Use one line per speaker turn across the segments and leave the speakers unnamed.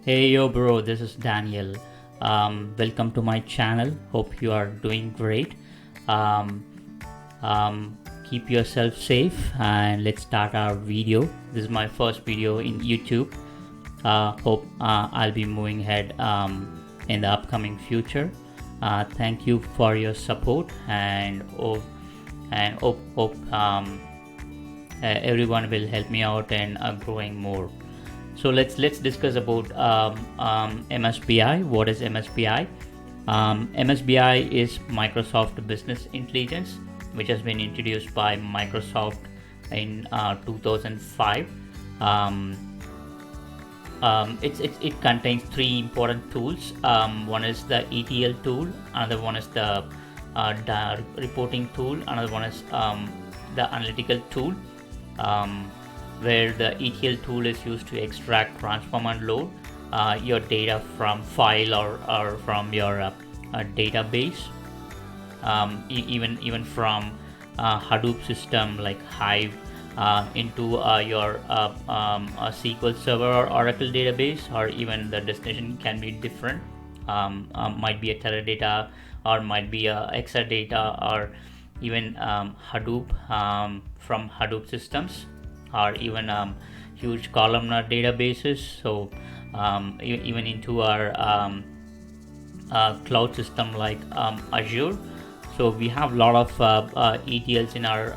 Hey yo, bro, this is Daniel. Welcome to my channel. Hope you are doing great. Um, Keep yourself safe and let's start our video. This is my first video in YouTube. Hope I'll be moving ahead in the upcoming future. Thank you for your support and hope everyone will help me out in growing more. So let's discuss about MSBI. What is MSBI? MSBI is Microsoft Business Intelligence, which has been introduced by Microsoft in 2005. It contains three important tools. One is the ETL tool, another one is the reporting tool, another one is the analytical tool. Where the ETL tool is used to extract, transform, and load your data from file or from your database, even from Hadoop system like Hive into your SQL Server or Oracle database, or even the destination can be different. Might be a Teradata, or might be a Exadata, or even Hadoop from Hadoop systems, or even huge columnar databases. So even into our cloud system like Azure. So we have a lot of ETLs in our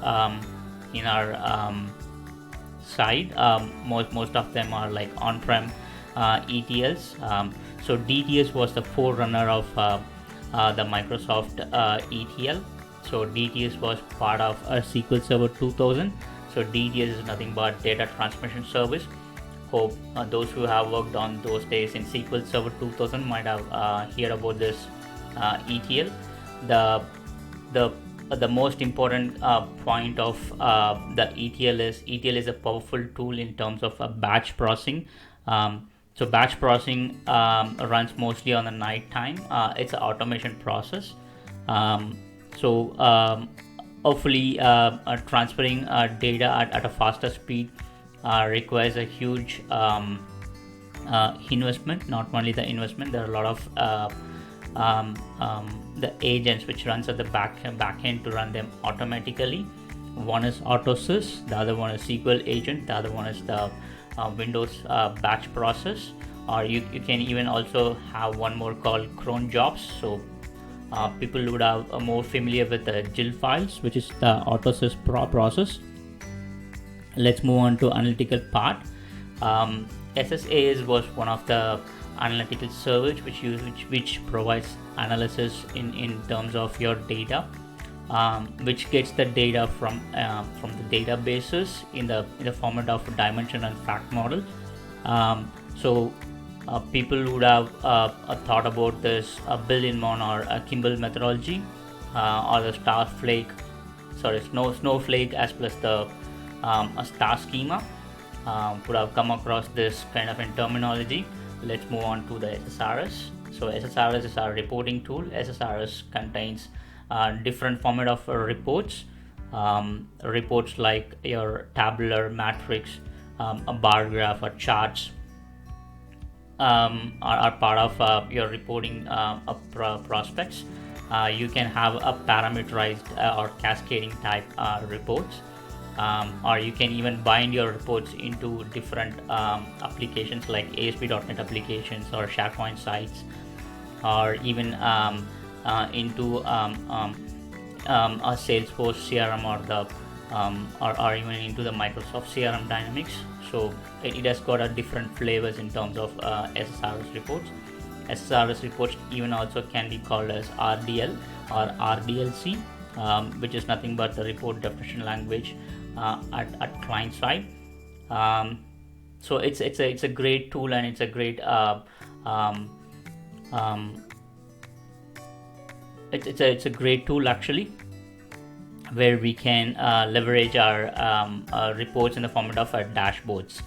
side. Most of them are like on-prem ETLs. So DTS was the forerunner of the Microsoft ETL. So DTS was part of SQL Server 2000. So DTS is nothing but data transmission service. Hope those who have worked on those days in SQL Server 2000 might have heard about this ETL. The most important point of the ETL is a powerful tool in terms of batch processing. So batch processing runs mostly on the night time. It's an automation process. Hopefully transferring data at a faster speed requires a huge investment. Not only the investment, there are a lot of the agents which runs at the back end to run them automatically. One is AutoSys, the other one is SQL agent, the other one is the Windows batch process, or you can even also have one more called cron jobs. So people would have more familiar with the GIL files, which is the AutoSys process. Let's move on to analytical part. SSAS was one of the analytical service which provides analysis in terms of your data, which gets the data from the databases in the format of dimension and fact model. People would have thought about this Build-in-Mon or Kimball methodology, or the Snowflake as plus the star schema. Would have come across this kind of terminology. Let's move on to the SSRS. So SSRS is our reporting tool. SSRS contains different format of reports. Reports like your tabular, matrix, a bar graph, or charts are part of your reporting prospects. You can have a parameterized or cascading type reports, or you can even bind your reports into different applications like ASP.NET applications or SharePoint sites, or even into a Salesforce CRM or the or even into the Microsoft CRM Dynamics. So it has got a different flavors in terms of SSRS reports. SSRS reports even also can be called as RDL or RDLC, which is nothing but the report definition language at client side. So it's a great tool, and it's a great it's a great tool actually, where we can leverage our reports in the format of our dashboards.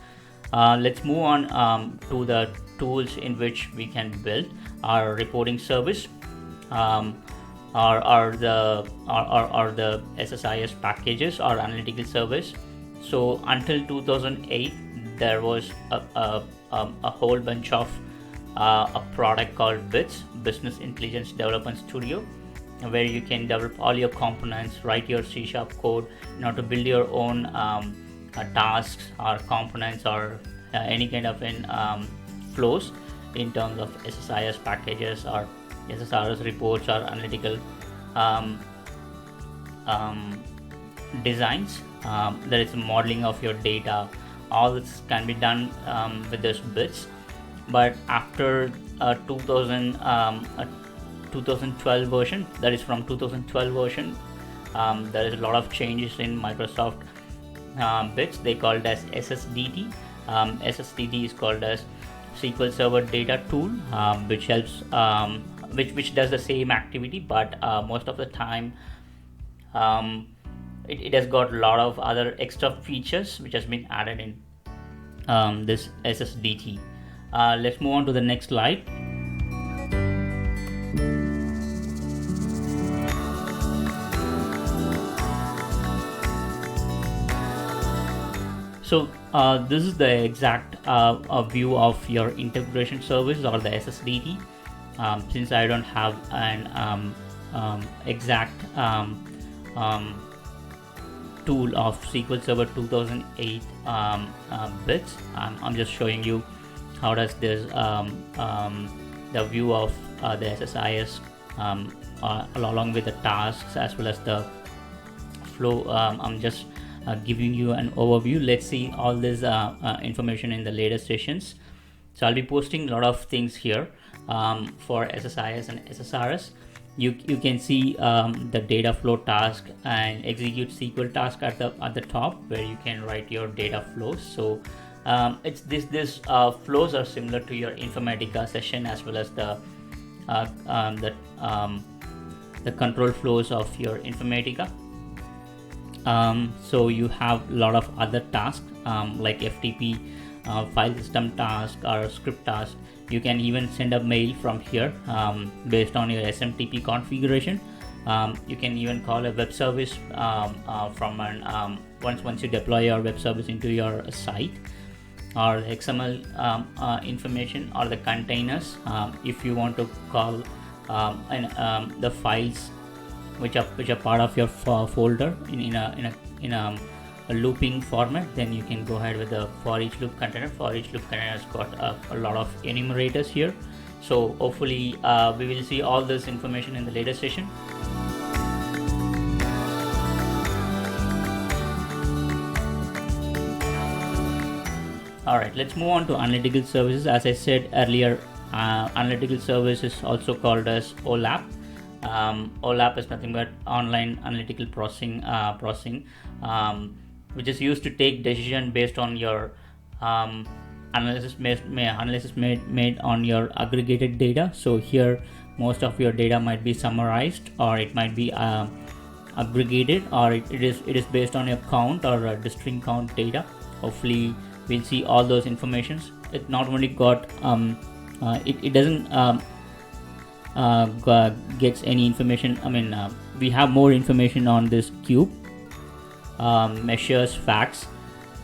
Let's move on to the tools in which we can build our reporting service, or the SSIS packages or analytical service. So until 2008, there was a whole bunch of a product called BITS, Business Intelligence Development Studio, where you can develop all your components, write your C# code, to build your own tasks or components or any kind of flows in terms of SSIS packages or SSRS reports or analytical designs. There is modeling of your data. All this can be done with this BITS. But after 2012 version, that is from 2012 version, there is a lot of changes in Microsoft BITS. They called as SSDT. SSDT is called as SQL Server Data Tool, which helps, which does the same activity, but most of the time it has got a lot of other extra features which has been added in this SSDT. Let's move on to the next slide. So this is the exact view of your integration service or the SSDT. Since I don't have an exact tool of SQL Server 2008 BITS, I'm just showing you how does this the view of the SSIS along with the tasks as well as the flow. I'm just giving you an overview. Let's see all this information in the later sessions. So I'll be posting a lot of things here for SSIS and SSRS. You can see the data flow task and execute SQL task at the top, where you can write your data flows. So it's this flows are similar to your Informatica session as well as the control flows of your Informatica. So you have a lot of other tasks like FTP, file system task or script task. You can even send a mail from here based on your SMTP configuration. You can even call a web service from an once you deploy your web service into your site, or XML information or the containers. If you want to call the files which are part of your folder in a looping format, then you can go ahead with the for each loop container. For each loop container has got a lot of enumerators here. So hopefully we will see all this information in the later session. Alright, let's move on to analytical services. As I said earlier, analytical service is also called as OLAP. OLAP is nothing but online analytical processing, which is used to take decision based on your analysis made on your aggregated data. So here most of your data might be summarized, or it might be aggregated, or it is based on your count or string count data. Hopefully we'll see all those informations. It not only got it doesn't gets any information. We have more information on this cube, measures, facts,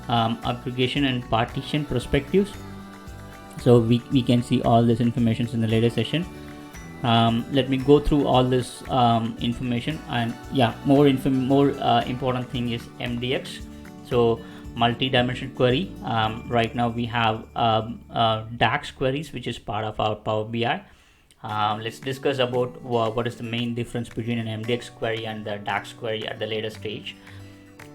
aggregation and partition perspectives. So we can see all this information in the later session. Let me go through all this information, and more important thing is MDX. So multi-dimensional query. Right now we have DAX queries, which is part of our Power BI. Let's discuss about what is the main difference between an MDX query and the DAX query at the later stage.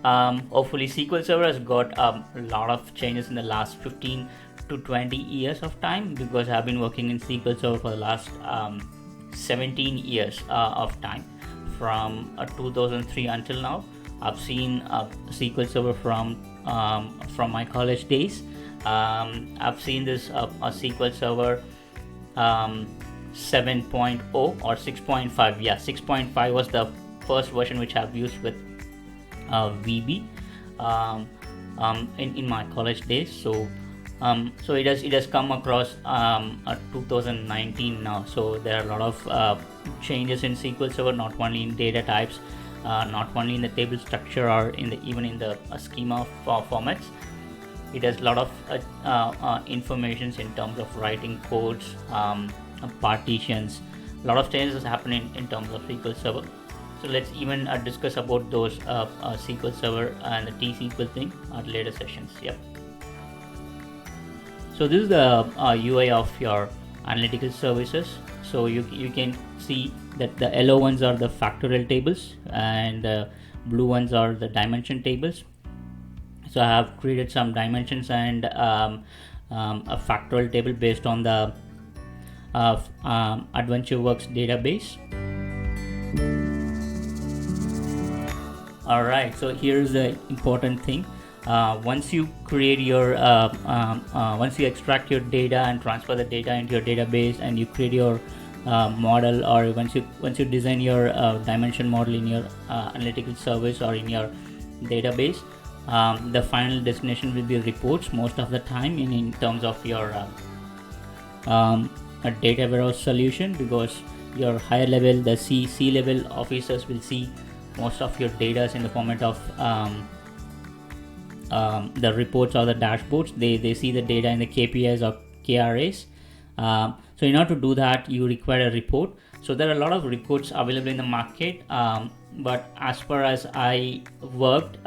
Hopefully SQL Server has got a lot of changes in the last 15 to 20 years of time, because I've been working in SQL Server for the last 17 years of time, from 2003 until now. I've seen SQL Server from my college days. I've seen this SQL Server 7.0 or 6.5. 6.5 was the first version which I've used with VB in my college days. So it has come across 2019 now. So there are a lot of changes in SQL Server, not only in data types, not only in the table structure, or even in the schema formats. It has a lot of informations in terms of writing codes, partitions. A lot of changes happening in terms of SQL Server. So let's even discuss about those SQL Server and the T-SQL thing at later sessions. Yep. So this is the UI of your analytical services. So you can see that the yellow ones are the factorial tables and the blue ones are the dimension tables. So I have created some dimensions and a factorial table based on the AdventureWorks database. Alright, so here's the important thing. Once you create your once you extract your data and transfer the data into your database, and you create your model, or once you design your dimension model in your analytical service or in your database, the final destination will be reports most of the time in terms of your a data warehouse solution, because your higher level, the C level officers will see most of your data in the format of the reports or the dashboards. They see the data in the KPIs or KRAs. So in order to do that, you require a report. So there are a lot of reports available in the market, but as far as I worked,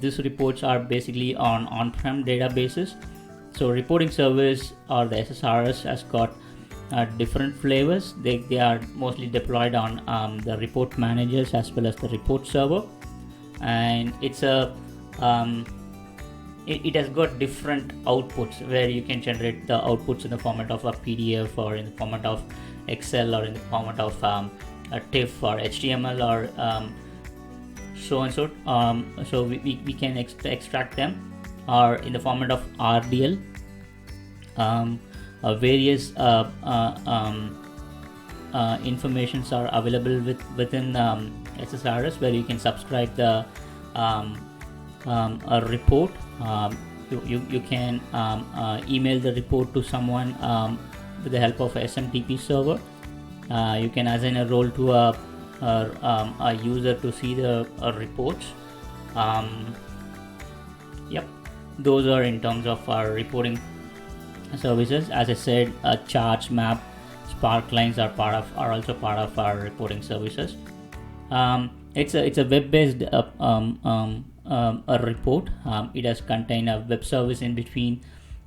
these reports are basically on-prem databases. So reporting service or the SSRS has got different flavors. They are mostly deployed on the report managers as well as the report server, and it's a it has got different outputs where you can generate the outputs in the format of a PDF, or in the format of Excel, or in the format of a TIFF or HTML, or so and so. So we can extract them, or in the format of RDL. Various informations are available within SSRS, where you can subscribe the a report. You can email the report to someone with the help of a SMTP server. You can assign a role to a user to see the reports. Yep, those are in terms of our reporting services. As I said, charts, map, Spark lines are also part of our reporting services. It's a web-based a report. It has contained a web service in between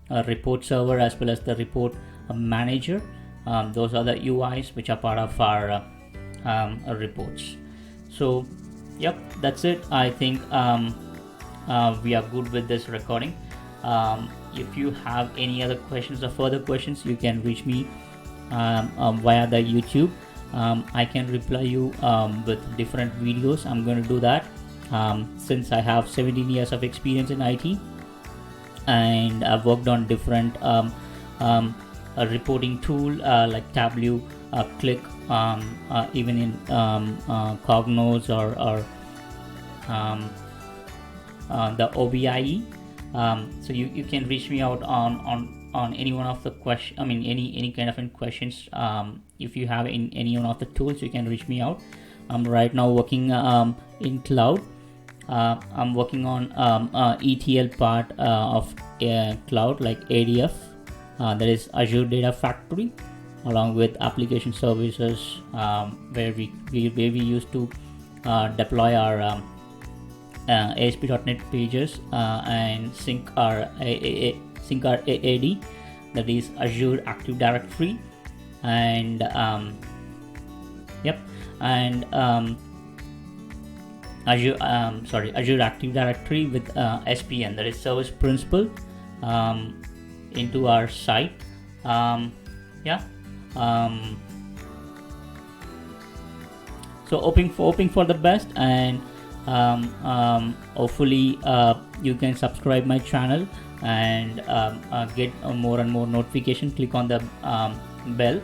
a report server as well as the report manager. Those are the UIs which are part of our reports. So yep, that's it. I think we are good with this recording. If you have any other questions or further questions, you can reach me via the YouTube. I can reply you with different videos. I'm going to do that since I have 17 years of experience in IT, and I've worked on different a reporting tool like Tableau, Qlik, even in Cognos or the OBIE. So you can reach me out on any one of the question. I mean any kind of questions. If you have in any one of the tools, you can reach me out. I'm right now working in cloud. I'm working on ETL part of cloud, like ADF. That is Azure Data Factory, along with application services, where we used to deploy our ASP.NET pages and sync our AAD, that is Azure Active Directory, and Azure Active Directory with SPN, that is Service Principal, into our site. So hoping for the best, and hopefully you can subscribe my channel and get more and more notification. Click on the bell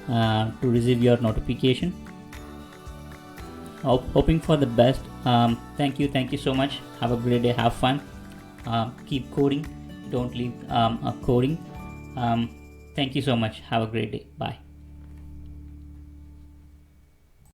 to receive your notification. Hoping for the best. Thank you so much. Have a great day. Have fun. Keep coding. Don't leave coding. Thank you so much. Have a great day. Bye.